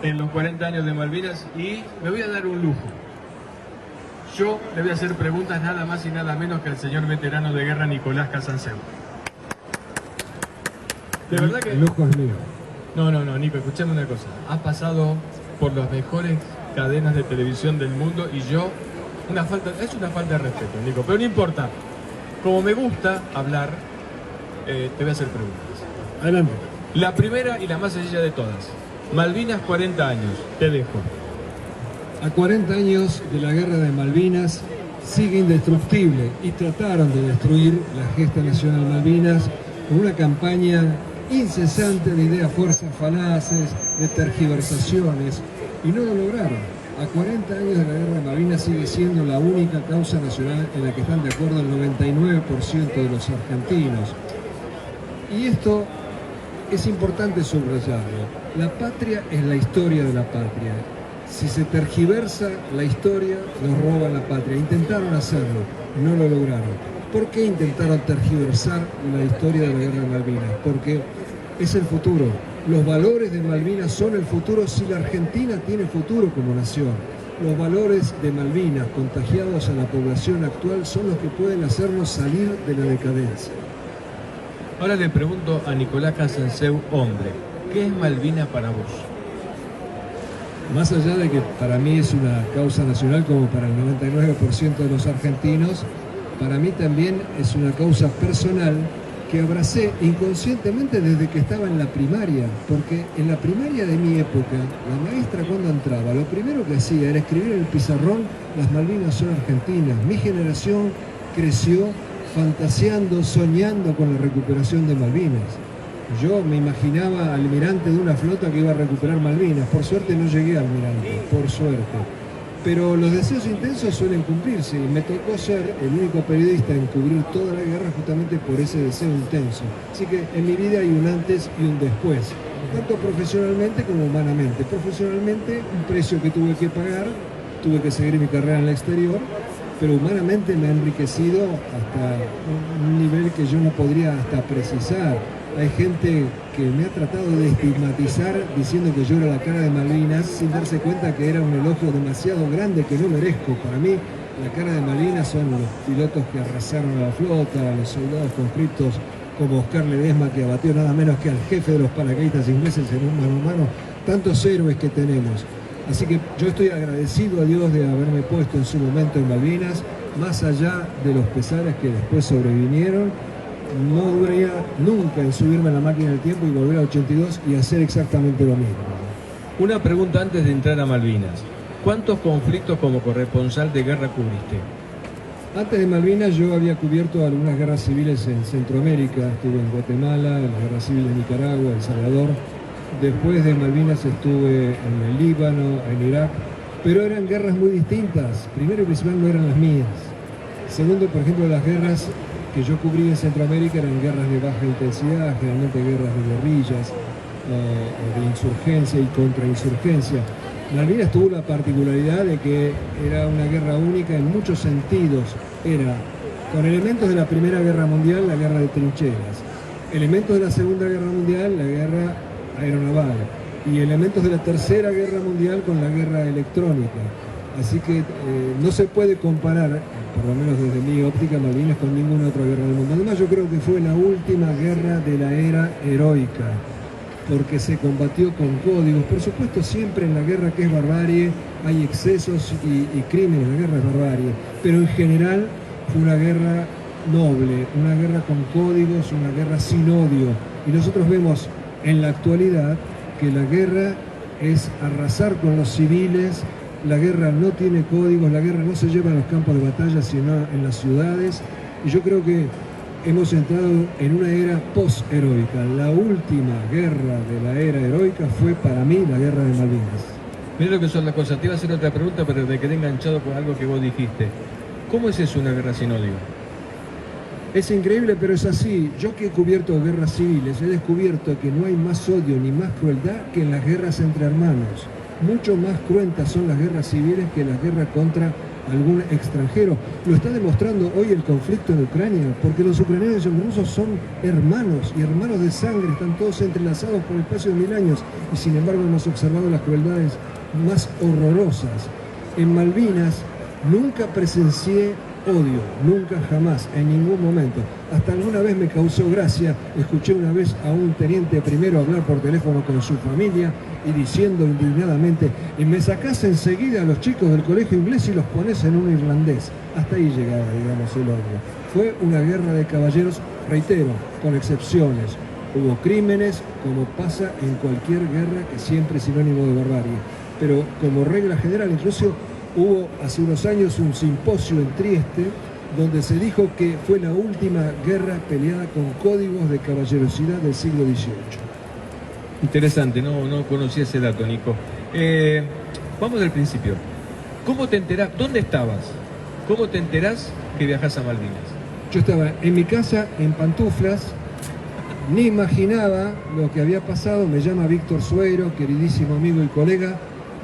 en los 40 años de Malvinas y me voy a dar un lujo. Yo le voy a hacer preguntas nada más y nada menos que al señor veterano de guerra Nicolás Casanseu. De verdad que... El lujo es mío. No, Nico, escuchame una cosa. Has pasado por las mejores cadenas de televisión del mundo y yo... es una falta de respeto, Nico, pero no importa. Como me gusta hablar, te voy a hacer preguntas. Adelante. La primera y la más sencilla de todas. Malvinas, 40 años. Te dejo. A 40 años de la guerra de Malvinas sigue indestructible y trataron de destruir la gesta nacional Malvinas con una campaña incesante de ideas fuerzas falaces, de tergiversaciones, y no lo lograron. A 40 años de la guerra de Malvinas sigue siendo la única causa nacional en la que están de acuerdo el 99% de los argentinos. Y esto es importante subrayarlo. La patria es la historia de la patria. Si se tergiversa la historia, nos roban la patria. Intentaron hacerlo, no lo lograron. ¿Por qué intentaron tergiversar la historia de la guerra de Malvinas? Porque es el futuro. Los valores de Malvinas son el futuro si la Argentina tiene futuro como nación. Los valores de Malvinas contagiados a la población actual son los que pueden hacernos salir de la decadencia. Ahora le pregunto a Nicolás Casanseu, hombre, ¿qué es Malvinas para vos? Más allá de que para mí es una causa nacional como para el 99% de los argentinos, para mí también es una causa personal que abracé inconscientemente desde que estaba en la primaria, porque en la primaria de mi época, la maestra cuando entraba, lo primero que hacía era escribir en el pizarrón: las Malvinas son argentinas. Mi generación creció fantaseando, soñando con la recuperación de Malvinas. Yo me imaginaba almirante de una flota que iba a recuperar Malvinas. Por suerte no llegué a almirante, por suerte. Pero los deseos intensos suelen cumplirse y me tocó ser el único periodista en cubrir toda la guerra justamente por ese deseo intenso. Así que en mi vida hay un antes y un después, tanto profesionalmente como humanamente. Profesionalmente, un precio que tuve que pagar, tuve que seguir mi carrera en el exterior, pero humanamente me ha enriquecido hasta un nivel que yo no podría hasta precisar. Hay gente que me ha tratado de estigmatizar diciendo que yo era la cara de Malvinas sin darse cuenta que era un elogio demasiado grande que no merezco. Para mí, la cara de Malvinas son los pilotos que arrasaron a la flota, los soldados conscriptos como Oscar Ledesma, que abatió nada menos que al jefe de los paracaidistas ingleses en un mano a mano. Tantos héroes que tenemos. Así que yo estoy agradecido a Dios de haberme puesto en su momento en Malvinas, más allá de los pesares que después sobrevinieron. No duraría nunca en subirme a la máquina del tiempo y volver a 82 y hacer exactamente lo mismo. Una pregunta antes de entrar a Malvinas. ¿Cuántos conflictos como corresponsal de guerra cubriste? Antes de Malvinas yo había cubierto algunas guerras civiles en Centroamérica. Estuve en Guatemala, en la guerra civil de Nicaragua, El Salvador. Después de Malvinas estuve en el Líbano, en Irak. Pero eran guerras muy distintas. Primero y principal no eran las mías. Segundo, por ejemplo, las guerras que yo cubrí en Centroamérica eran guerras de baja intensidad, generalmente guerras de guerrillas, de insurgencia y contrainsurgencia. Malvinas tuvo la particularidad de que era una guerra única en muchos sentidos. Era con elementos de la Primera Guerra Mundial, la guerra de trincheras, elementos de la Segunda Guerra Mundial, la guerra aeronaval, y elementos de la Tercera Guerra Mundial con la guerra electrónica. Así que no se puede comparar, por lo menos desde mi óptica, Malvinas con ninguna otra guerra del mundo. Además, yo creo que fue la última guerra de la era heroica, porque se combatió con códigos. Por supuesto, siempre en la guerra que es barbarie hay excesos y crímenes, la guerra es barbarie, pero en general fue una guerra noble, una guerra con códigos, una guerra sin odio. Y nosotros vemos en la actualidad que la guerra es arrasar con los civiles. La guerra no tiene códigos, la guerra no se lleva en los campos de batalla, sino en las ciudades. Y yo creo que hemos entrado en una era post-heroica. La última guerra de la era heroica fue para mí la guerra de Malvinas. Mira lo que son las cosas. Te iba a hacer otra pregunta, pero me quedé enganchado con algo que vos dijiste. ¿Cómo es eso una guerra sin odio? Es increíble, pero es así. Yo que he cubierto guerras civiles, he descubierto que no hay más odio ni más crueldad que en las guerras entre hermanos. Mucho más cruentas son las guerras civiles que las guerras contra algún extranjero. Lo está demostrando hoy el conflicto en Ucrania, porque los ucranianos y los rusos son hermanos y hermanos de sangre, están todos entrelazados por el espacio de 1000 años y sin embargo hemos observado las crueldades más horrorosas. En Malvinas nunca presencié odio, nunca, jamás, en ningún momento. Hasta alguna vez me causó gracia, escuché una vez a un teniente primero hablar por teléfono con su familia y diciendo indignadamente, y me sacás enseguida a los chicos del colegio inglés y los pones en un irlandés. Hasta ahí llegaba, digamos, el odio. Fue una guerra de caballeros, reitero, con excepciones. Hubo crímenes, como pasa en cualquier guerra, que siempre es sinónimo de barbarie. Pero como regla general, incluso hubo hace unos años un simposio en Trieste donde se dijo que fue la última guerra peleada con códigos de caballerosidad del siglo XVIII. Interesante, no conocía ese dato, Nico. Vamos del principio. ¿Cómo te enterás? ¿Dónde estabas? ¿Cómo te enterás que viajás a Malvinas? Yo estaba en mi casa en pantuflas, ni imaginaba lo que había pasado. Me llama Víctor Sueiro, queridísimo amigo y colega,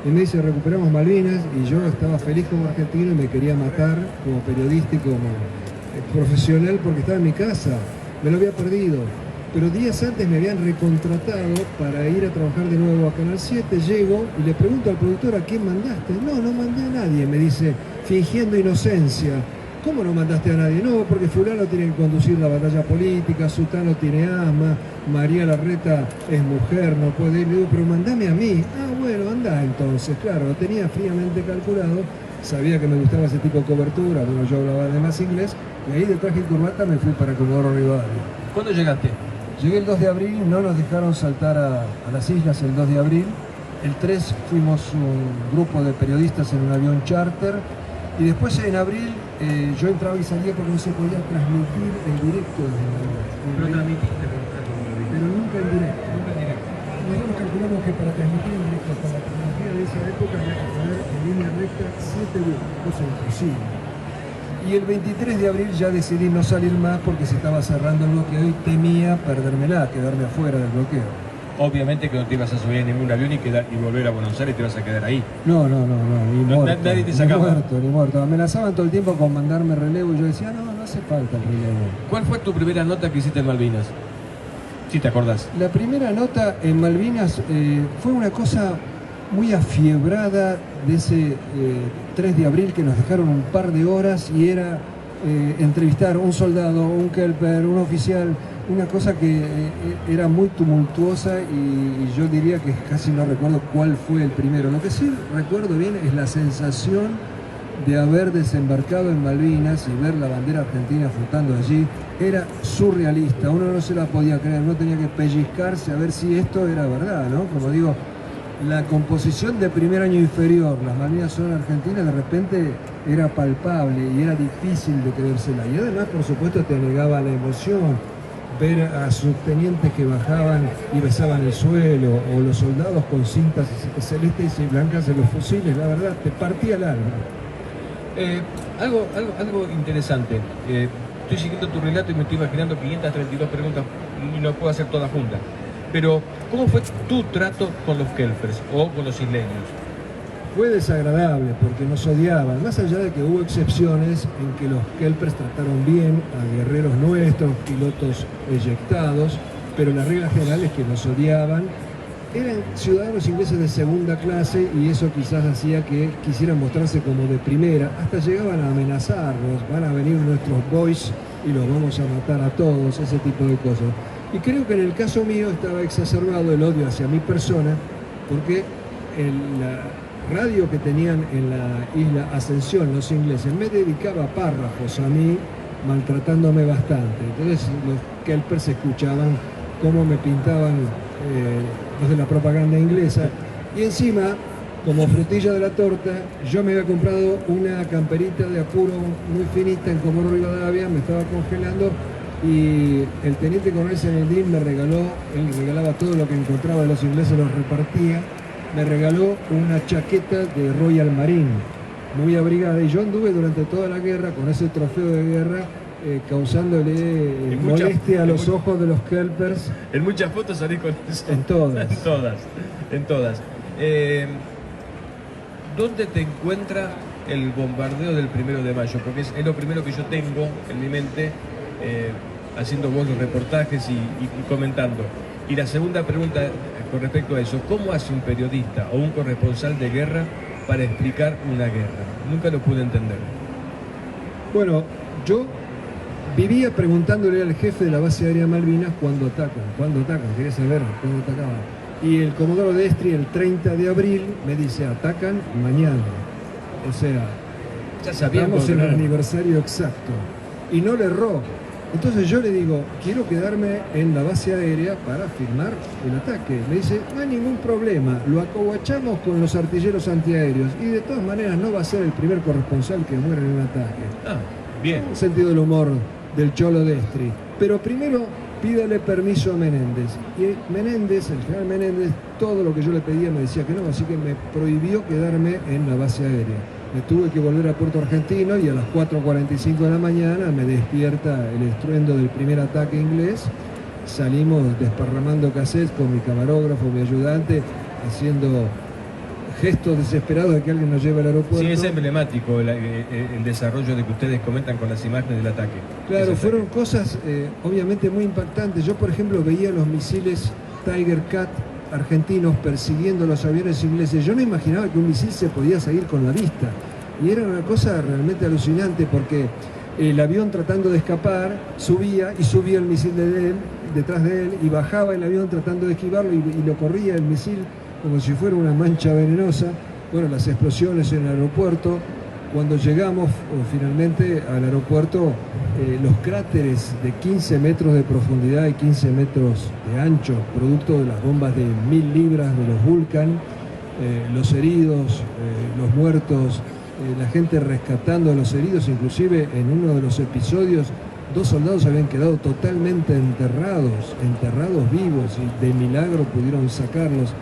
y me dice, recuperamos Malvinas, y yo estaba feliz como argentino y me quería matar como periodista y como profesional porque estaba en mi casa, me lo había perdido. Pero días antes me habían recontratado para ir a trabajar de nuevo a Canal 7, llego y le pregunto al productor, ¿a quién mandaste? No mandé a nadie, me dice, fingiendo inocencia. ¿Cómo no mandaste a nadie? No, porque fulano tiene que conducir la batalla política, Sutano tiene asma, María Larreta es mujer, no puede ir. Le digo, pero mandame a mí. Ah, bueno, anda entonces. Claro, lo tenía fríamente calculado, sabía que me gustaba ese tipo de cobertura, bueno, yo hablaba además inglés, y ahí de traje y corbata me fui para Comodoro Rivadavia. ¿Cuándo llegaste? Llegué el 2 de abril, no nos dejaron saltar a las islas el 2 de abril. El 3 fuimos un grupo de periodistas en un avión charter. Y después en abril yo entraba y salía porque no se podía transmitir en directo desde Malvinas. Pero transmitiste, pero nunca en directo. Nosotros calculamos que para transmitir en directo con la tecnología de esa época había que poner en línea recta 7 vuelos, cosa imposible. Y el 23 de abril ya decidí no salir más porque se estaba cerrando el bloqueo y temía perdérmela, quedarme afuera del bloqueo. Obviamente que no te ibas a subir en ningún avión y volver a Buenos Aires y te vas a quedar ahí. No, ni muerto. Nadie te sacaba. Ni muerto. Amenazaban todo el tiempo con mandarme relevo y yo decía, no hace falta el relevo. ¿Cuál fue tu primera nota que hiciste en Malvinas? Si te acordás. La primera nota en Malvinas fue una cosa muy afiebrada de ese 3 de abril que nos dejaron un par de horas y era entrevistar a un soldado, un kelper, un oficial, una cosa que era muy tumultuosa y yo diría que casi no recuerdo cuál fue el primero. Lo que sí recuerdo bien es la sensación de haber desembarcado en Malvinas y ver la bandera argentina flotando allí. Era surrealista, uno no se la podía creer, uno tenía que pellizcarse a ver si esto era verdad, ¿no? Como digo, la composición de primer año inferior, las Malvinas son argentinas, de repente era palpable y era difícil de creérsela. Y además, por supuesto, te negaba la emoción. Ver a subtenientes que bajaban y besaban el suelo, o los soldados con cintas celestes y blancas en los fusiles, la verdad, te partía el alma. Algo interesante. Estoy siguiendo tu relato y me estoy imaginando 532 preguntas y no puedo hacer todas juntas. Pero, ¿cómo fue tu trato con los kelpers o con los isleños? Fue desagradable porque nos odiaban, más allá de que hubo excepciones en que los kelpers trataron bien a guerreros nuestros, pilotos eyectados, pero la regla general es que nos odiaban. Eran ciudadanos ingleses de segunda clase y eso quizás hacía que quisieran mostrarse como de primera, hasta llegaban a amenazarnos, van a venir nuestros boys y los vamos a matar a todos, ese tipo de cosas. Y creo que en el caso mío estaba exacerbado el odio hacia mi persona, porque la radio que tenían en la isla Ascensión, los ingleses, me dedicaba párrafos a mí, maltratándome bastante. Entonces los kelpers escuchaban cómo me pintaban los de la propaganda inglesa. Y encima, como frutilla de la torta, yo me había comprado una camperita de apuro muy finita en Comodoro Rivadavia, me estaba congelando, y el teniente coronel Senedín me regaló, él regalaba todo lo que encontraba de los ingleses, los repartía, me regaló una chaqueta de Royal Marine, muy abrigada, y yo anduve durante toda la guerra con ese trofeo de guerra, causándole molestia a los ojos de los kelpers. En muchas fotos salí con eso. En todas. En todas. ¿Dónde te encuentra el bombardeo del 1 de mayo? Porque es lo primero que yo tengo en mi mente, haciendo vos los reportajes y comentando. Y la segunda pregunta con respecto a eso, ¿cómo hace un periodista o un corresponsal de guerra para explicar una guerra? Nunca lo pude entender. Bueno, yo vivía preguntándole al jefe de la base aérea Malvinas cuándo atacan, quería saber cuándo atacaban. Y el comodoro Destri el 30 de abril me dice, atacan mañana. O sea, ya sabíamos en el aniversario exacto. Y no le erró. Entonces yo le digo, quiero quedarme en la base aérea para filmar el ataque. Me dice, no hay ningún problema, lo acoguachamos con los artilleros antiaéreos y de todas maneras no va a ser el primer corresponsal que muere en un ataque. Ah, bien. Un sentido del humor del Cholo Destri. Pero primero pídale permiso a Menéndez. Y Menéndez, el general Menéndez, todo lo que yo le pedía me decía que no, así que me prohibió quedarme en la base aérea. Me tuve que volver a Puerto Argentino y a las 4:45 de la mañana me despierta el estruendo del primer ataque inglés. Salimos desparramando cassettes con mi camarógrafo, mi ayudante, haciendo gestos desesperados de que alguien nos lleve al aeropuerto. Sí, es emblemático el desarrollo de que ustedes comentan con las imágenes del ataque. Claro, fueron cosas obviamente muy impactantes. Yo, por ejemplo, veía los misiles Tiger Cat argentinos persiguiendo los aviones ingleses. Yo no imaginaba que un misil se podía seguir con la vista. Y era una cosa realmente alucinante porque el avión tratando de escapar subía y subía el misil detrás de él y bajaba el avión tratando de esquivarlo y lo corría el misil como si fuera una mancha venenosa. Bueno, las explosiones en el aeropuerto. Cuando llegamos finalmente al aeropuerto, los cráteres de 15 metros de profundidad y 15 metros de ancho, producto de las bombas de 1000 libras de los Vulcan, los heridos, los muertos, la gente rescatando a los heridos, inclusive en uno de los episodios 2 soldados habían quedado totalmente enterrados vivos y de milagro pudieron sacarlos.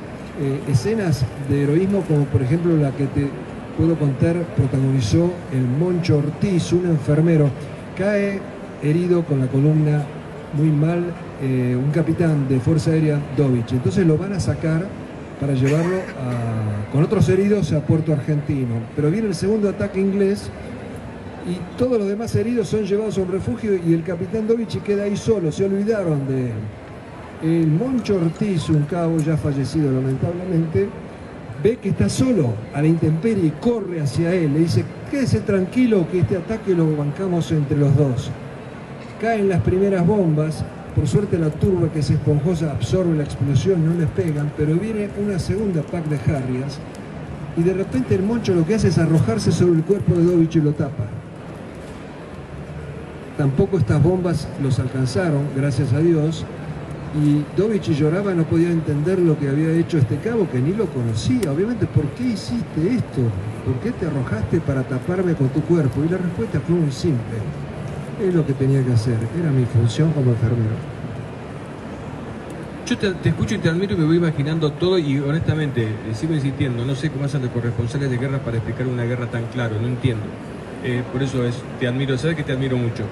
Escenas de heroísmo como por ejemplo la que te puedo contar, protagonizó el Moncho Ortiz, un enfermero, cae herido con la columna muy mal, un capitán de Fuerza Aérea, Dovich. Entonces lo van a sacar para llevarlo con otros heridos a Puerto Argentino. Pero viene el segundo ataque inglés y todos los demás heridos son llevados a un refugio y el capitán Dovich queda ahí solo, se olvidaron de él. El Moncho Ortiz, un cabo ya fallecido lamentablemente, ve que está solo a la intemperie y corre hacia él. Le dice, quédese tranquilo que este ataque lo bancamos entre los dos. Caen las primeras bombas. Por suerte la turba que es esponjosa absorbe la explosión, no les pegan, pero viene una segunda pack de Harriers y de repente el Moncho lo que hace es arrojarse sobre el cuerpo de Dovich y lo tapa. Tampoco estas bombas los alcanzaron, gracias a Dios. Y Dovich lloraba, no podía entender lo que había hecho este cabo, que ni lo conocía. Obviamente, ¿por qué hiciste esto? ¿Por qué te arrojaste para taparme con tu cuerpo? Y la respuesta fue muy simple. Es lo que tenía que hacer. Era mi función como enfermero. Yo te escucho y te admiro y me voy imaginando todo y honestamente, sigo insistiendo, no sé cómo hacen los corresponsales de guerra para explicar una guerra tan claro, no entiendo. Por eso te admiro, sabes que te admiro mucho.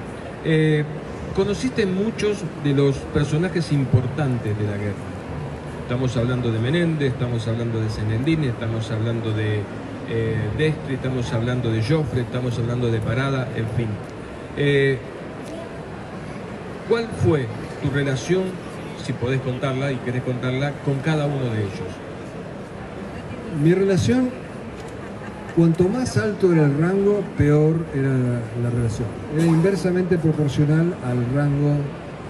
Conociste muchos de los personajes importantes de la guerra. Estamos hablando de Menéndez, estamos hablando de Senendini, estamos hablando de Destri, estamos hablando de Joffre, estamos hablando de Parada, en fin. ¿Cuál fue tu relación, si podés contarla y querés contarla, con cada uno de ellos? Mi relación, cuanto más alto era el rango, peor era la relación. Era inversamente proporcional al rango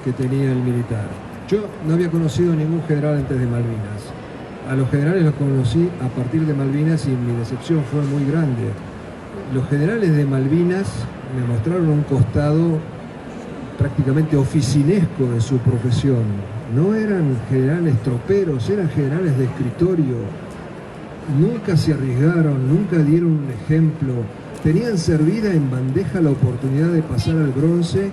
que tenía el militar. Yo no había conocido ningún general antes de Malvinas. A los generales los conocí a partir de Malvinas y mi decepción fue muy grande. Los generales de Malvinas me mostraron un costado prácticamente oficinesco de su profesión. No eran generales troperos, eran generales de escritorio. Nunca se arriesgaron, nunca dieron un ejemplo. Tenían servida en bandeja la oportunidad de pasar al bronce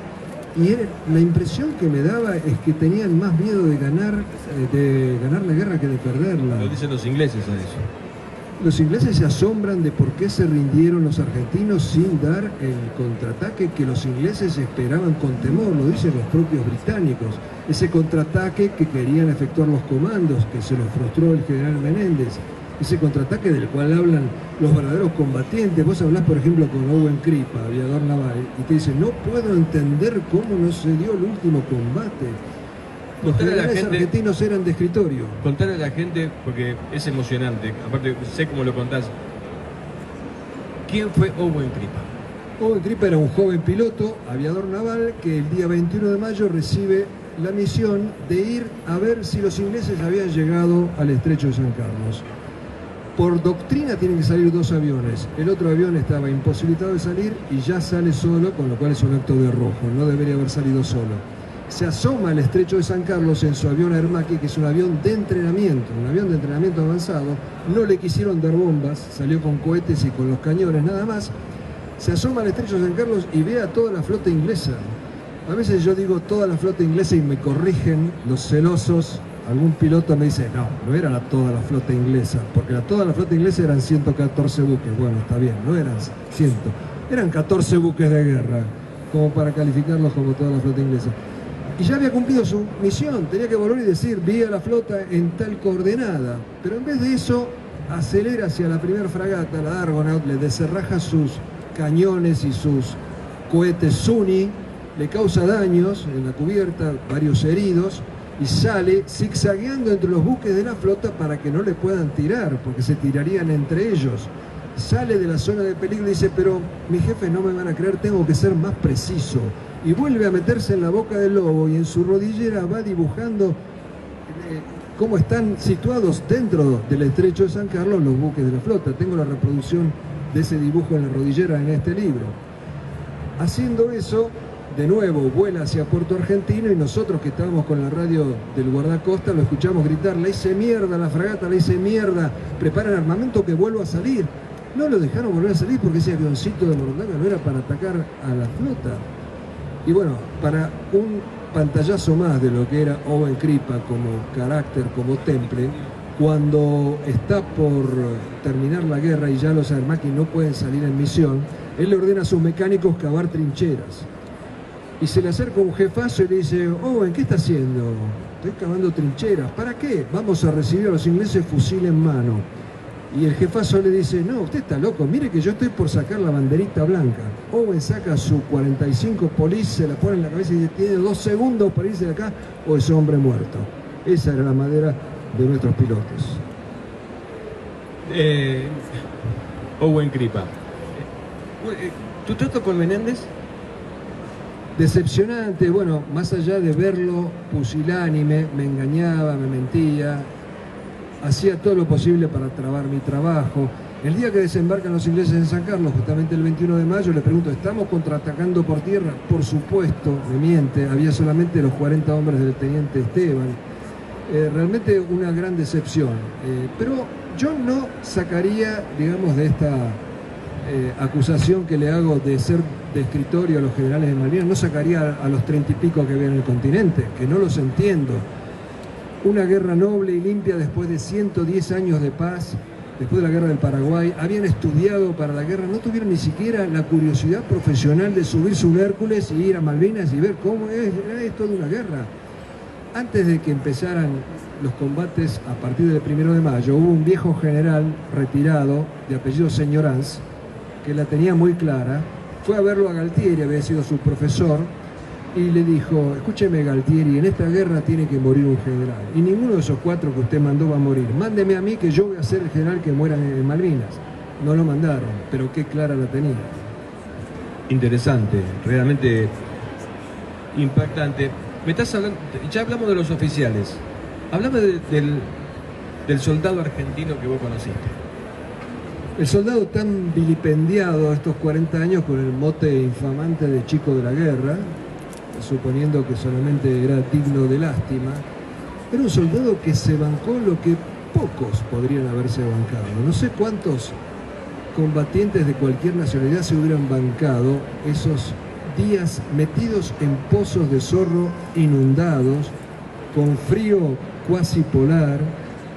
y la impresión que me daba es que tenían más miedo de ganar la guerra que de perderla. Lo dicen los ingleses a eso. Los ingleses se asombran de por qué se rindieron los argentinos sin dar el contraataque que los ingleses esperaban con temor, lo dicen los propios británicos. Ese contraataque que querían efectuar los comandos, que se los frustró el general Menéndez. ese contraataque del cual hablan los verdaderos combatientes. Vos hablás, por ejemplo, con Owen Kripa, aviador naval, y te dice, no puedo entender cómo no se dio el último combate. Los generales argentinos eran de escritorio. Contar a la gente, porque es emocionante, aparte sé cómo lo contás. ¿Quién fue Owen Kripa? Owen Kripa era un joven piloto, aviador naval, que el día 21 de mayo recibe la misión de ir a ver si los ingleses habían llegado al estrecho de San Carlos. Por doctrina tienen que salir 2 aviones. El otro avión estaba imposibilitado de salir y ya sale solo, con lo cual es un acto de arrojo. No debería haber salido solo. Se asoma al estrecho de San Carlos en su avión Aermacchi, que es un avión de entrenamiento, avanzado. No le quisieron dar bombas, salió con cohetes y con los cañones nada más. Se asoma al estrecho de San Carlos y ve a toda la flota inglesa. A veces yo digo toda la flota inglesa y me corrigen los celosos. Algún piloto me dice, no era toda la flota inglesa, porque toda la flota inglesa eran 114 buques. Bueno, está bien, no eran 100, eran 14 buques de guerra, como para calificarlos como toda la flota inglesa. Y ya había cumplido su misión, tenía que volver y decir, vi a la flota en tal coordenada. Pero en vez de eso, acelera hacia la primera fragata, la Argonaut, le descerraja sus cañones y sus cohetes Sunni, le causa daños en la cubierta, varios heridos, y sale zigzagueando entre los buques de la flota para que no le puedan tirar, porque se tirarían entre ellos. Sale de la zona de peligro y dice, pero mis jefes no me van a creer, tengo que ser más preciso. Y vuelve a meterse en la boca del lobo y en su rodillera va dibujando cómo están situados dentro del estrecho de San Carlos los buques de la flota. Tengo la reproducción de ese dibujo en la rodillera en este libro. Haciendo eso, de nuevo vuela hacia Puerto Argentino y nosotros que estábamos con la radio del guardacosta lo escuchamos gritar, le hice mierda a la fragata, le hice mierda, preparen armamento que vuelvo a salir. No lo dejaron volver a salir porque ese avioncito de Morondanga no era para atacar a la flota. Y bueno, para un pantallazo más de lo que era Owen Kripa como carácter, como temple, cuando está por terminar la guerra y ya los Aermacchi no pueden salir en misión, él le ordena a sus mecánicos cavar trincheras. Y se le acerca un jefazo y le dice, Owen, ¿qué está haciendo? Estoy cavando trincheras. ¿Para qué? Vamos a recibir a los ingleses fusil en mano. Y el jefazo le dice, no, usted está loco, mire que yo estoy por sacar la banderita blanca. Owen saca su 45 Police, se la pone en la cabeza y dice, tiene 2 segundos para irse de acá o es hombre muerto. Esa era la madera de nuestros pilotos. Owen Kripa. ¿Tu trato con Menéndez? Decepcionante, bueno, más allá de verlo pusilánime, me engañaba, me mentía, hacía todo lo posible para trabar mi trabajo. El día que desembarcan los ingleses en San Carlos, justamente el 21 de mayo, le pregunto, ¿estamos contraatacando por tierra? Por supuesto, me miente, había solamente los 40 hombres del teniente Esteban. Realmente una gran decepción, pero yo no sacaría, digamos, de esta acusación que le hago de ser de escritorio a los generales de Malvinas, no sacaría a los 30 y pico que había en el continente, que no los entiendo. Una guerra noble y limpia después de 110 años de paz, después de la guerra del Paraguay, habían estudiado para la guerra, no tuvieron ni siquiera la curiosidad profesional de subirse un Hércules y ir a Malvinas y ver cómo era esto de una guerra. Antes de que empezaran los combates a partir del 1 de mayo, hubo un viejo general retirado de apellido Señoranz, que la tenía muy clara, fue a verlo a Galtieri, había sido su profesor, y le dijo, escúcheme Galtieri, en esta guerra tiene que morir un general, y ninguno de esos 4 que usted mandó va a morir, mándeme a mí que yo voy a ser el general que muera en Malvinas. No lo mandaron, pero qué clara la tenía. Interesante, realmente impactante. Me estás hablando, ya hablamos de los oficiales, hablame del soldado argentino que vos conociste. El soldado tan vilipendiado estos 40 años con el mote infamante de chico de la guerra, suponiendo que solamente era digno de lástima, era un soldado que se bancó lo que pocos podrían haberse bancado. No sé cuántos combatientes de cualquier nacionalidad se hubieran bancado esos días metidos en pozos de zorro inundados, con frío cuasi polar,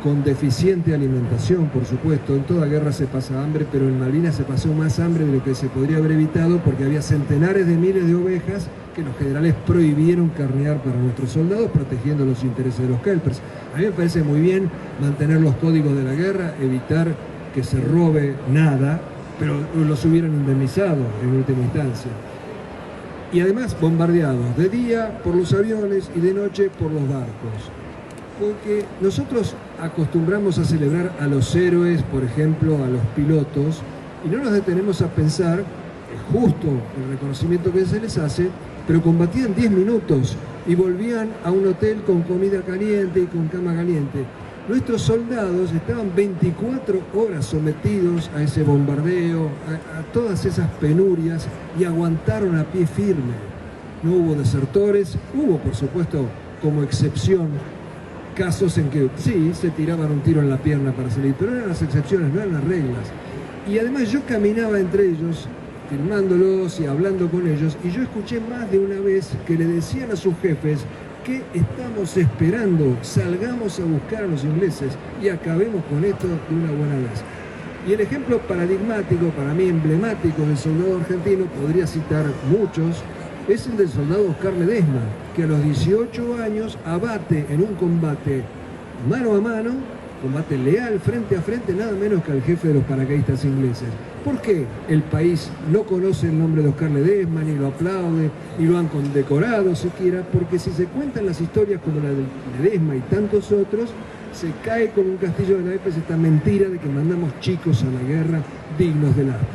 con deficiente alimentación, por supuesto. En toda guerra se pasa hambre, pero en Malvinas se pasó más hambre de lo que se podría haber evitado, porque había centenares de miles de ovejas que los generales prohibieron carnear para nuestros soldados, protegiendo los intereses de los kelpers. A mí me parece muy bien mantener los códigos de la guerra, evitar que se robe nada, pero los hubieran indemnizado en última instancia. Y además bombardeados de día por los aviones y de noche por los barcos. Porque nosotros acostumbramos a celebrar a los héroes, por ejemplo, a los pilotos, y no nos detenemos a pensar, es justo el reconocimiento que se les hace, pero combatían 10 minutos y volvían a un hotel con comida caliente y con cama caliente. Nuestros soldados estaban 24 horas sometidos a ese bombardeo, a todas esas penurias, y aguantaron a pie firme. No hubo desertores, hubo, por supuesto, como excepción, casos en que sí, se tiraban un tiro en la pierna para salir, pero eran las excepciones, no eran las reglas. Y además yo caminaba entre ellos, filmándolos y hablando con ellos, y yo escuché más de una vez que le decían a sus jefes: ¿qué estamos esperando? Salgamos a buscar a los ingleses y acabemos con esto de una buena vez. Y el ejemplo paradigmático, para mí emblemático del soldado argentino, podría citar muchos, es el del soldado Oscar Ledesma, que a los 18 años abate en un combate mano a mano, combate leal, frente a frente, nada menos que al jefe de los paracaidistas ingleses. ¿Por qué el país no conoce el nombre de Oscar Ledesma, ni lo aplaude, ni lo han condecorado siquiera? Porque si se cuentan las historias como la de Ledesma y tantos otros, se cae con un castillo de naipes esta mentira de que mandamos chicos a la guerra dignos de lástima.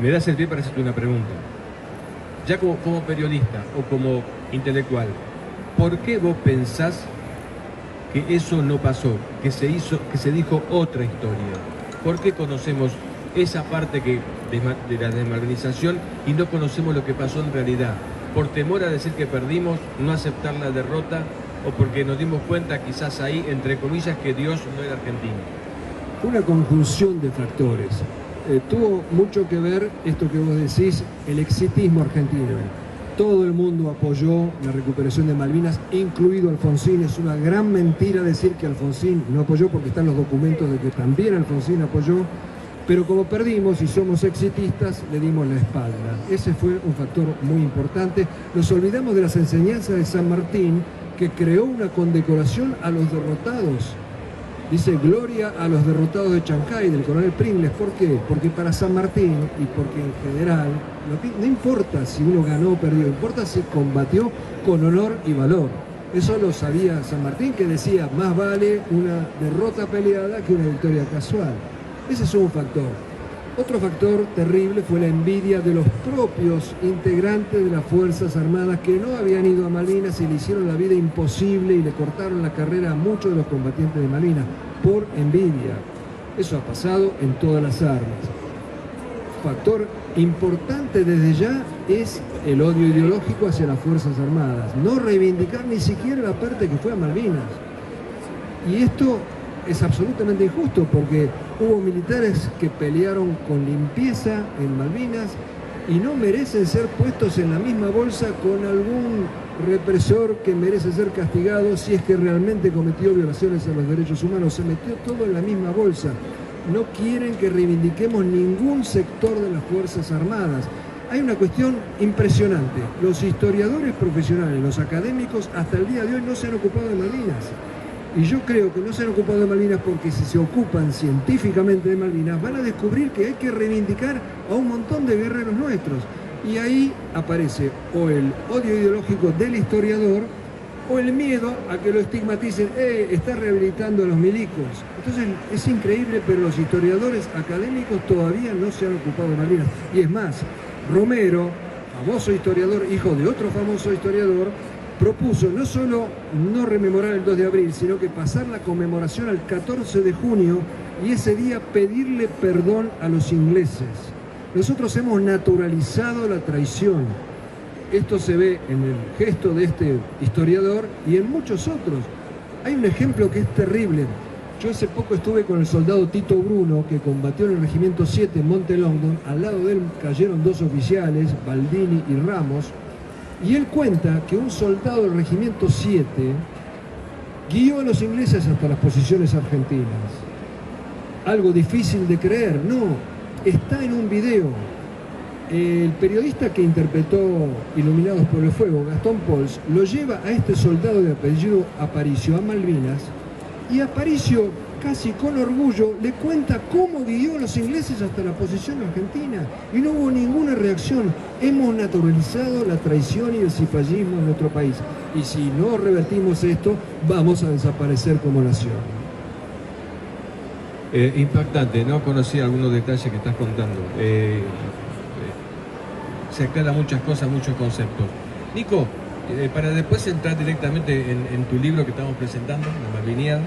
Me das el pie para hacerte una pregunta. Ya como periodista o como intelectual, ¿por qué vos pensás que eso no pasó, que se dijo otra historia? ¿Por qué conocemos esa parte de la desmalvinización y no conocemos lo que pasó en realidad? ¿Por temor a decir que perdimos, no aceptar la derrota, o porque nos dimos cuenta quizás ahí, entre comillas, que Dios no era argentino? Una conjunción de factores. Tuvo mucho que ver esto que vos decís, el exitismo argentino. Todo el mundo apoyó la recuperación de Malvinas, incluido Alfonsín. Es una gran mentira decir que Alfonsín no apoyó, porque están los documentos de que también Alfonsín apoyó, pero como perdimos y somos exitistas, le dimos la espalda. Ese fue un factor muy importante. Nos olvidamos de las enseñanzas de San Martín, que creó una condecoración a los derrotados. Dice: gloria a los derrotados de Chancay, del coronel Pringles. ¿Por qué? Porque para San Martín, y porque en general, no importa si uno ganó o perdió, importa si combatió con honor y valor. Eso lo sabía San Martín, que decía: más vale una derrota peleada que una victoria casual. Ese es un factor. Otro factor terrible fue la envidia de los propios integrantes de las Fuerzas Armadas, que no habían ido a Malvinas y le hicieron la vida imposible y le cortaron la carrera a muchos de los combatientes de Malvinas por envidia. Eso ha pasado en todas las armas. Factor importante desde ya es el odio ideológico hacia las Fuerzas Armadas. No reivindicar ni siquiera la parte que fue a Malvinas. Y esto es absolutamente injusto, porque hubo militares que pelearon con limpieza en Malvinas y no merecen ser puestos en la misma bolsa con algún represor que merece ser castigado si es que realmente cometió violaciones a los derechos humanos. Se metió todo en la misma bolsa. No quieren que reivindiquemos ningún sector de las Fuerzas Armadas. Hay una cuestión impresionante. Los historiadores profesionales, los académicos, hasta el día de hoy no se han ocupado de Malvinas. Y yo creo que no se han ocupado de Malvinas porque si se ocupan científicamente de Malvinas, van a descubrir que hay que reivindicar a un montón de guerreros nuestros. Y ahí aparece o el odio ideológico del historiador o el miedo a que lo estigmaticen: está rehabilitando a los milicos. Entonces es increíble, pero los historiadores académicos todavía no se han ocupado de Malvinas. Y es más, Romero, famoso historiador, hijo de otro famoso historiador, propuso no solo no rememorar el 2 de abril, sino que pasar la conmemoración al 14 de junio y ese día pedirle perdón a los ingleses. Nosotros hemos naturalizado la traición. Esto se ve en el gesto de este historiador y en muchos otros. Hay un ejemplo que es terrible. Yo hace poco estuve con el soldado Tito Bruno, que combatió en el Regimiento 7 en Monte Longdon. Al lado de él cayeron dos oficiales, Baldini y Ramos. Y él cuenta que un soldado del Regimiento 7 Guió a los ingleses hasta las posiciones argentinas. Algo difícil de creer, no, está en un video. El periodista que interpretó Iluminados por el Fuego, Gastón Pols, lo lleva a este soldado de apellido Aparicio a Malvinas, y Aparicio, casi con orgullo, le cuenta cómo guió a los ingleses hasta la posición argentina, y no hubo ninguna reacción. Hemos naturalizado la traición y el cipallismo en nuestro país, y si no revertimos esto, vamos a desaparecer como nación. Impactante, no conocía algunos detalles que estás contando. Se aclaran muchas cosas, muchos conceptos. Nico, para después entrar directamente en tu libro que estamos presentando, La Malviniada,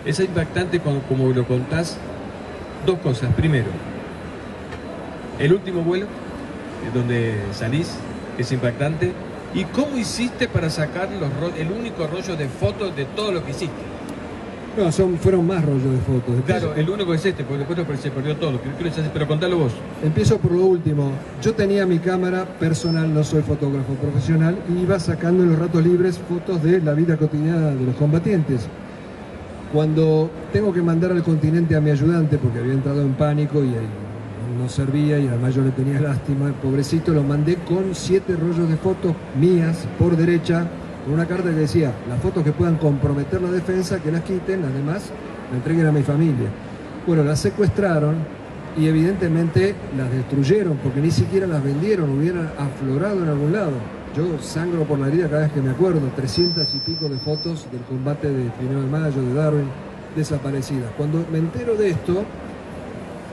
es impactante como lo contás. Dos cosas. Primero, el último vuelo, donde salís, es impactante. ¿Y cómo hiciste para sacar el único rollo de fotos de todo lo que hiciste? No, fueron más rollos de fotos. Claro, el único es este, porque después se perdió todo. Pero contalo vos. Empiezo por lo último. Yo tenía mi cámara personal, no soy fotógrafo profesional, y iba sacando en los ratos libres fotos de la vida cotidiana de los combatientes. Cuando tengo que mandar al continente a mi ayudante, porque había entrado en pánico y no servía, y además yo le tenía lástima, el pobrecito, lo mandé con 7 rollos de fotos mías por derecha, con una carta que decía: las fotos que puedan comprometer la defensa, que las quiten, las demás la entreguen a mi familia. Bueno, las secuestraron y evidentemente las destruyeron, porque ni siquiera las vendieron, hubieran aflorado en algún lado. Yo sangro por la herida cada vez que me acuerdo. 300 y pico de fotos del combate de 1 de mayo, de Darwin, desaparecidas. Cuando me entero de esto,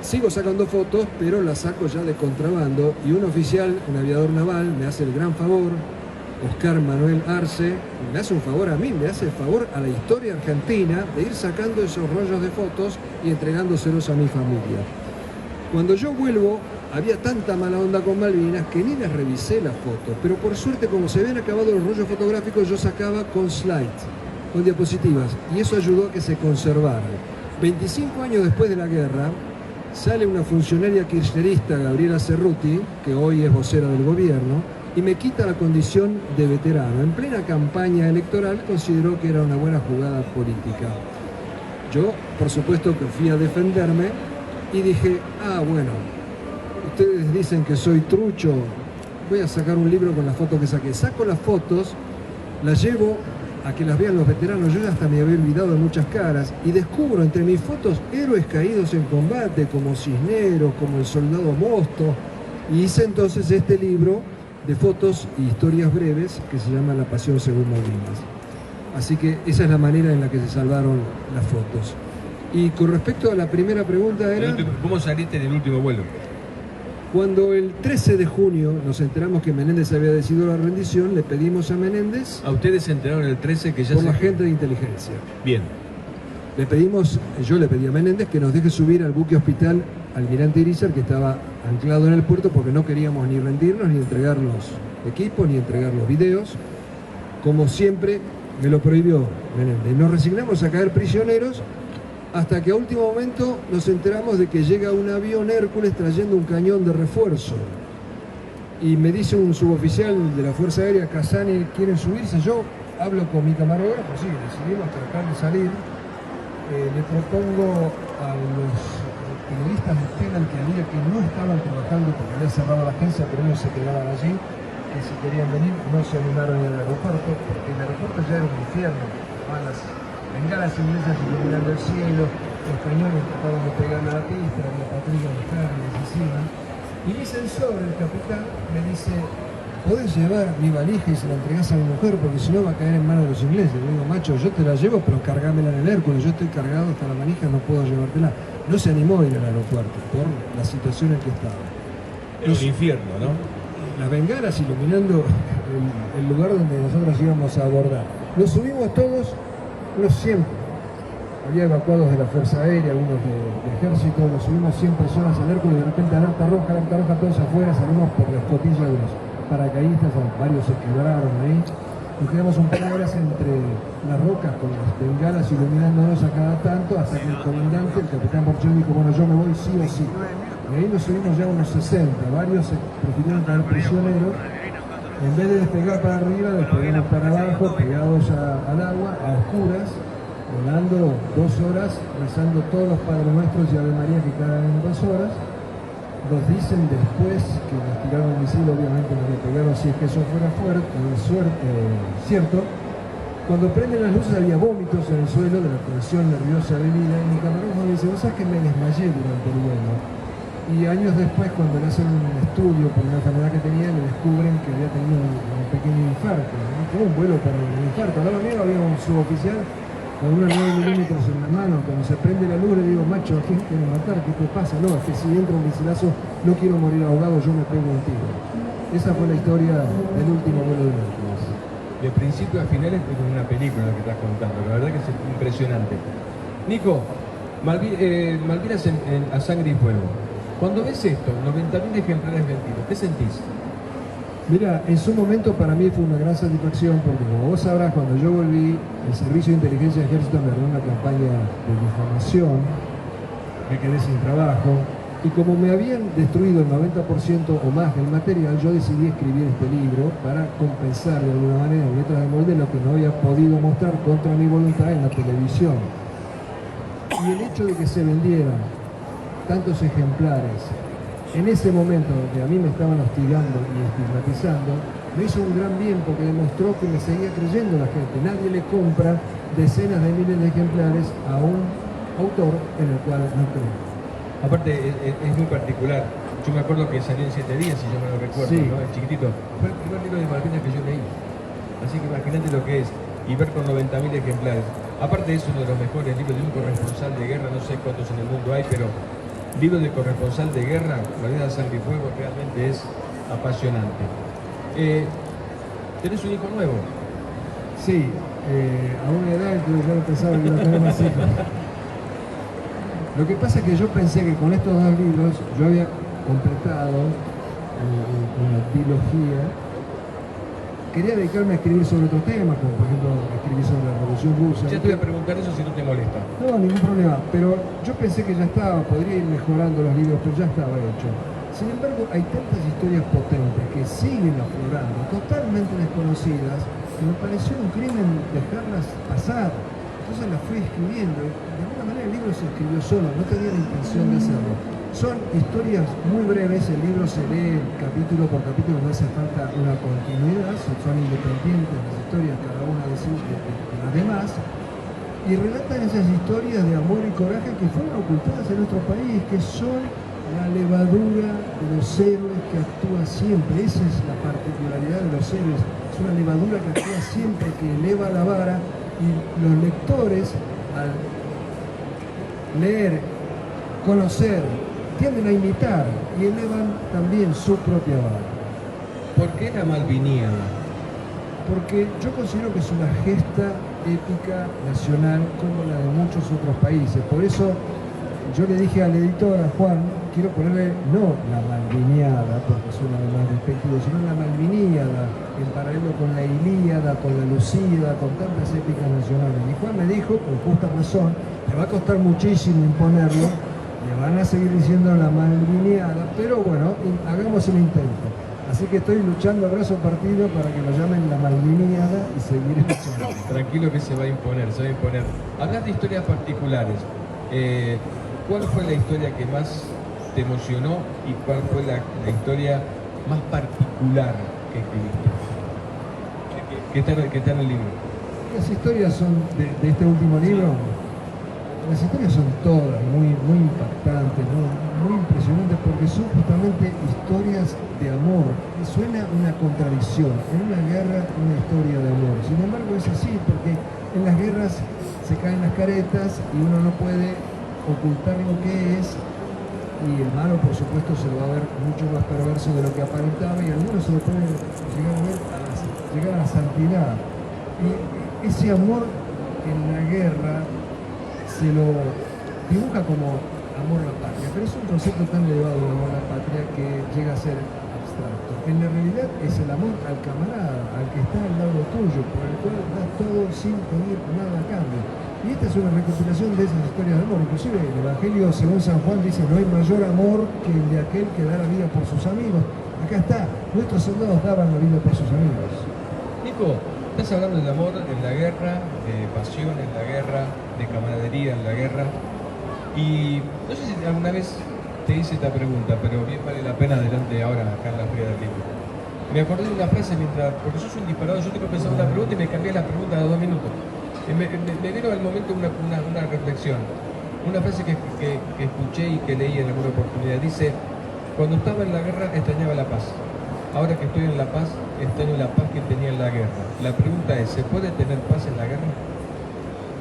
sigo sacando fotos, pero las saco ya de contrabando, y un oficial, un aviador naval, me hace el gran favor, Oscar Manuel Arce, me hace un favor a mí, me hace el favor a la historia argentina de ir sacando esos rollos de fotos y entregándoselos a mi familia. Cuando yo vuelvo, había tanta mala onda con Malvinas que ni les revisé las fotos, pero por suerte, como se habían acabado los rollos fotográficos, yo sacaba con slides, con diapositivas, y eso ayudó a que se conservaran. 25 años después de la guerra, sale una funcionaria kirchnerista, Gabriela Cerruti, que hoy es vocera del gobierno, y me quita la condición de veterano. En plena campaña electoral consideró que era una buena jugada política. Yo, por supuesto, que fui a defenderme y dije: ah, bueno, ustedes dicen que soy trucho, voy a sacar un libro con las fotos que saqué. Saco las fotos, las llevo a que las vean los veteranos. Yo ya hasta me había olvidado de muchas caras, y descubro entre mis fotos héroes caídos en combate, como Cisneros, como el soldado Mosto, y hice entonces este libro de fotos y historias breves que se llama La Pasión según Malvinas. Así que esa es la manera en la que se salvaron las fotos. Y con respecto a la primera pregunta era... ¿Cómo saliste en el último vuelo? Cuando el 13 de junio nos enteramos que Menéndez había decidido la rendición, le pedimos a Menéndez... ¿A ustedes se enteraron el 13 que ya por la gente de inteligencia. Bien. Yo le pedí a Menéndez que nos deje subir al buque hospital Almirante Irizar, que estaba anclado en el puerto, porque no queríamos ni rendirnos, ni entregar los equipos, ni entregar los videos. Como siempre, me lo prohibió Menéndez. Nos resignamos a caer prisioneros, hasta que a último momento nos enteramos de que llega un avión Hércules trayendo un cañón de refuerzo. Y me dice un suboficial de la Fuerza Aérea: Casani, ¿quieren subirse? Yo hablo con mi camarógrafo, sí, decidimos tratar de salir. Le propongo a los periodistas de Telam que había, que no estaban trabajando porque había cerrado la agencia, pero ellos se quedaban allí, que si querían venir no se animaron en el aeropuerto, porque el aeropuerto ya era un infierno. Van las bengalas inglesas iluminando el cielo, los cañones trataban de pegarle a la pista, había patrullas de carnes encima. Y mi sensor, el capitán, me dice: podés llevar mi valija y se la entregás a mi mujer, porque si no va a caer en manos de los ingleses. Le digo: macho, yo te la llevo, pero cargámela en el Hércules, yo estoy cargado hasta la manija, no puedo llevártela. No se animó a ir al aeropuerto por la situación en que estaba. Era un infierno, ¿no? Las bengalas iluminando el lugar donde nosotros íbamos a abordar. Nos subimos todos, los 100. Había evacuados de la Fuerza Aérea, algunos de Ejército, nos subimos 100 personas al Hércules, de repente alerta roja, todos afuera, salimos por la escotilla de los paracaidistas, varios se quebraron ahí. Nos quedamos un par de horas entre las rocas con las bengalas iluminándonos a cada tanto, hasta que el comandante, el capitán Porchel, dijo: bueno, yo me voy sí o sí. Y ahí nos subimos ya unos 60, varios se prefirieron caer prisioneros, En vez de despegar para arriba, despegamos para abajo, pegados al agua, a oscuras, volando 2 horas, rezando todos los Padres Nuestros y Ave María que caen en 2 horas. Nos dicen después que nos tiraron el misil, obviamente nos lo pegaron si es que eso fuera cierto. Cuando prenden las luces había vómitos en el suelo de la tensión nerviosa vivida y mi camarógrafo me dice, vos sabés que me desmayé durante el vuelo. Y años después, cuando le hacen un estudio por una enfermedad que tenía, le descubren que había tenido un pequeño infarto, ¿no? Como un vuelo para un infarto. Al lado mío había un suboficial con una 9 milímetros en la mano. Cuando se prende la luz le digo, macho, ¿a quién quiere matar? ¿Qué te pasa? No, es que si entra un misilazo no quiero morir ahogado, yo me pego un tiro. Esa fue la historia del último vuelo de Hércules. De principio a finales es como una película que estás contando, la verdad que es impresionante. Nico, Malvinas a sangre y fuego. Cuando ves esto, 90.000 ejemplares vendidos, ¿qué sentís? Mira, en su momento para mí fue una gran satisfacción porque como vos sabrás, cuando yo volví, el Servicio de Inteligencia del Ejército me armó una campaña de difamación, me quedé sin trabajo y como me habían destruido el 90% o más del material, yo decidí escribir este libro para compensar de alguna manera en letras de molde lo que no había podido mostrar contra mi voluntad en la televisión. Y el hecho de que se vendieran tantos ejemplares en ese momento donde a mí me estaban hostigando y estigmatizando, me hizo un gran bien porque demostró que me seguía creyendo la gente. Nadie le compra decenas de miles de ejemplares a un autor en el cual no cree. Aparte, es muy particular. Yo me acuerdo que salió en 7 días, si yo me lo recuerdo, sí, ¿no? El chiquitito. Fue el primer libro de Malvinas que yo leí. Así que imagínate lo que es. Y ver con 90.000 ejemplares. Aparte es uno de los mejores libros de un corresponsal de guerra, no sé cuántos en el mundo hay, pero libro de corresponsal de guerra, Malvinas a sangre y fuego, realmente es apasionante. ¿Tenés un hijo nuevo? Sí, a una edad que yo pensaba que iba a tener más hijos. Lo que pasa es que yo pensé que con estos 2 libros yo había completado una trilogía. Quería dedicarme a escribir sobre otros temas, como por ejemplo escribir sobre la Revolución Rusa. Ya te voy a preguntar eso si no te molesta. No, ningún problema, pero yo pensé que ya estaba, podría ir mejorando los libros, pero ya estaba hecho. Sin embargo, hay tantas historias potentes que siguen aflorando, totalmente desconocidas, que me pareció un crimen dejarlas pasar. Entonces las fui escribiendo. De alguna manera el libro se escribió solo, no tenía la intención de hacerlo. Son historias muy breves, el libro se lee capítulo por capítulo, no hace falta una continuidad, son independientes las historias, cada una de las demás, y relatan esas historias de amor y coraje que fueron ocultadas en nuestro país, que son la levadura de los héroes que actúa siempre. Esa es la particularidad de los héroes, es una levadura que actúa siempre, que eleva la vara, y los lectores al leer, conocer, tienden a imitar y elevan también su propia vara. ¿Por qué la malviniana? Porque yo considero que es una gesta épica nacional como la de muchos otros países. Por eso yo le dije al editor, a Juan, quiero ponerle no la malviniada, porque suena más despectivo, sino la malviníada, en paralelo con la Ilíada, con la Lucíada, con tantas épicas nacionales. Y Juan me dijo, con justa razón, le va a costar muchísimo imponerlo, le van a seguir diciendo la malviniada, pero bueno, hagamos el intento. Así que estoy luchando a brazo partido para que lo llamen la malviniada y seguir luchando. Tranquilo que se va a imponer, se va a imponer. Hablas de historias particulares. ¿Cuál fue la historia que más te emocionó y cuál fue la historia más particular que escribiste? Que está en el libro. Las historias son de este último libro. Las historias son todas muy impactantes, muy impresionantes, porque son justamente historias de amor. Suena una contradicción. En una guerra, una historia de amor. Sin embargo, es así, porque en las guerras se caen las caretas y uno no puede ocultar lo que es. Y el malo, por supuesto, se lo va a ver mucho más perverso de lo que aparentaba, y algunos se lo pueden llegar a ver llegar a la santidad. Y ese amor en la guerra se lo dibuja como amor a la patria, pero es un concepto tan elevado de amor a la patria que llega a ser abstracto. En la realidad es el amor al camarada, al que está al lado tuyo, por el cual das todo sin pedir nada a cambio. Y esta es una recopilación de esas historias de amor. Inclusive el Evangelio según San Juan dice: no hay mayor amor que el de aquel que da la vida por sus amigos. Acá está, no nuestros soldados daban la vida por sus amigos. Nico, estás hablando de amor en la guerra, de pasión en la guerra, de camaradería en la guerra. Y no sé si alguna vez te hice esta pregunta, pero bien vale la pena adelante ahora, acá en la Feria del Libro. Me acordé de una frase mientras, porque sos un disparador, yo tengo pensado una pregunta y me cambié la pregunta de 2 minutos. Me vino al momento una reflexión. Una frase que escuché y que leí en alguna oportunidad. Dice, cuando estaba en la guerra extrañaba la paz. Ahora que estoy en la paz, extraño la paz que tenía en la guerra. La pregunta es, ¿se puede tener paz en la guerra?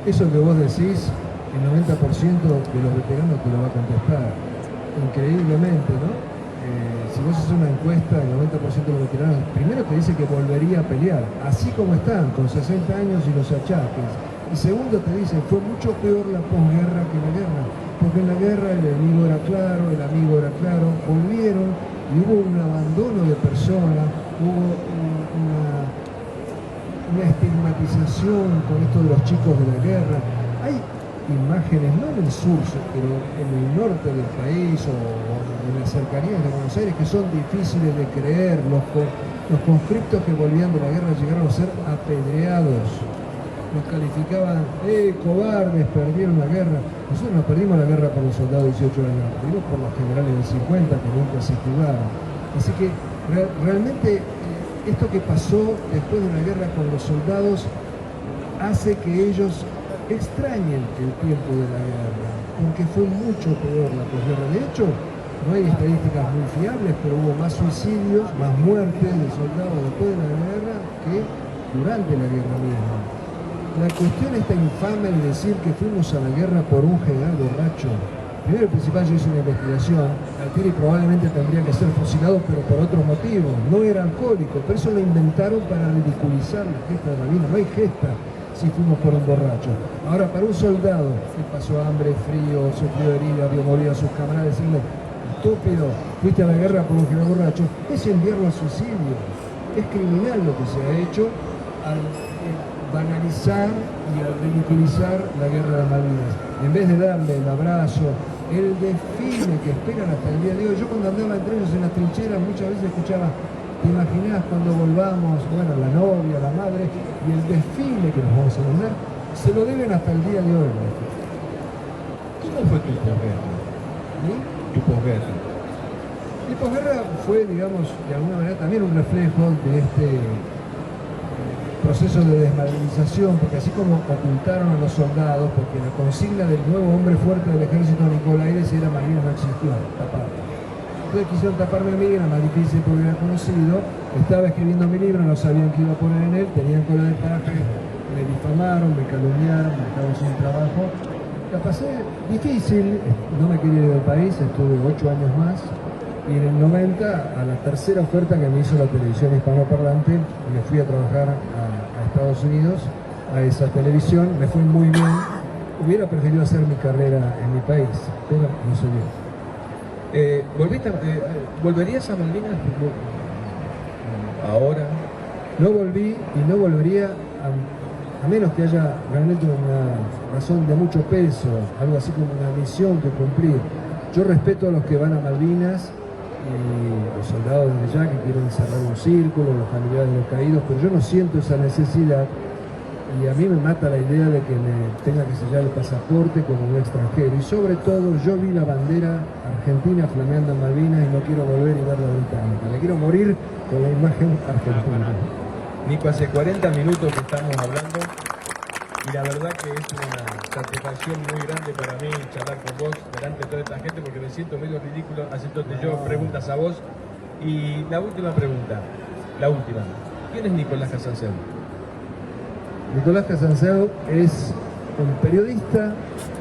Eso que vos decís, el 90% de los veteranos te lo va a contestar. Increíblemente, ¿no? Si vos haces una encuesta, el 90% de los veteranos primero te dice que volvería a pelear, así como están, con 60 años y los achaques. Y segundo te dice, fue mucho peor la posguerra que la guerra, porque en la guerra el enemigo era claro, el amigo era claro, volvieron y hubo un abandono de personas, hubo una estigmatización con esto de los chicos de la guerra. Hay imágenes, no en el sur, pero en el norte del país o en las cercanías de Buenos Aires, que son difíciles de creer. Los conscriptos que volvían de la guerra llegaron a ser apedreados. Los calificaban, cobardes, perdieron la guerra. Nosotros no perdimos la guerra por los soldados de 18 años, perdimos por los generales del 50 que nunca se jugaron. Así que realmente esto que pasó después de la guerra con los soldados hace que ellos extrañen el tiempo de la guerra, porque fue mucho peor la posguerra. De hecho, no hay estadísticas muy fiables, pero hubo más suicidios, más muertes de soldados después de la guerra que durante la guerra misma. La cuestión está infame de decir que fuimos a la guerra por un general borracho. Primero y principal, yo hice una investigación. Altieri probablemente tendría que ser fusilado, pero por otro motivo. No era alcohólico, pero eso lo inventaron para ridiculizar la gesta de Malvinas. No hay gesta si fuimos por un borracho. Ahora, para un soldado que pasó hambre, frío, sufrió heridas, vio morir a sus camaradas, decirle, estúpido, fuiste a la guerra por un general borracho, es enviarlo al suicidio. Es criminal lo que se ha hecho al banalizar y al ridiculizar la guerra de Malvinas. En vez de darle el abrazo, el desfile que esperan hasta el día de hoy. Yo cuando andaba entre ellos en las trincheras muchas veces escuchaba, ¿te imaginás cuando volvamos? Bueno, la novia, la madre, y el desfile que nos vamos a mandar, se lo deben hasta el día de hoy. ¿Cómo fue tu posguerra? Tu posguerra. Mi posguerra fue, digamos, de alguna manera también un reflejo de este proceso de desmadrinización, porque así como ocultaron a los soldados, porque la consigna del nuevo hombre fuerte del ejército Nicolaides era Malvinas no existió, tapado. Entonces quisieron taparme a mí, era más difícil porque era conocido, estaba escribiendo mi libro, no sabían qué iba a poner en él, tenían cola de paja, me difamaron, me calumniaron, me dejaron sin trabajo. La pasé difícil, no me quería ir del país, estuve 8 años más, y en el 90, a la tercera oferta que me hizo la televisión hispanoparlante, me fui a trabajar a Estados Unidos, a esa televisión, me fue muy bien. Hubiera preferido hacer mi carrera en mi país, pero no se dio. ¿Volverías a Malvinas ahora? No volví y no volvería a menos que haya realmente una razón de mucho peso, algo así como una misión que cumplir. Yo respeto a los que van a Malvinas y los soldados desde ya que quieren cerrar un círculo, los familiares de los caídos, pero yo no siento esa necesidad y a mí me mata la idea de que me tenga que sellar el pasaporte como un extranjero. Y sobre todo yo vi la bandera argentina flameando en Malvinas y no quiero volver y ver la británica. Me quiero morir con la imagen argentina. Nico, hace 40 minutos que estamos hablando y la verdad que es una satisfacción muy grande para mí charlar con vos delante de toda esta gente porque me siento medio ridículo haciéndote yo preguntas a vos. Y la última pregunta, ¿quién es Nicolás Casanseu? Nicolás Casanseu es un periodista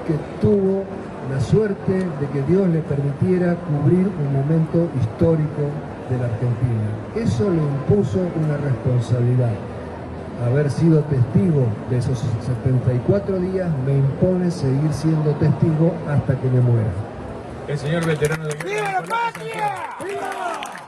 que tuvo la suerte de que Dios le permitiera cubrir un momento histórico de la Argentina. Eso le impuso una responsabilidad. Haber sido testigo de esos 74 días me impone seguir siendo testigo hasta que me muera. El señor veterano de guerra. ¡Viva la patria! ¡Viva!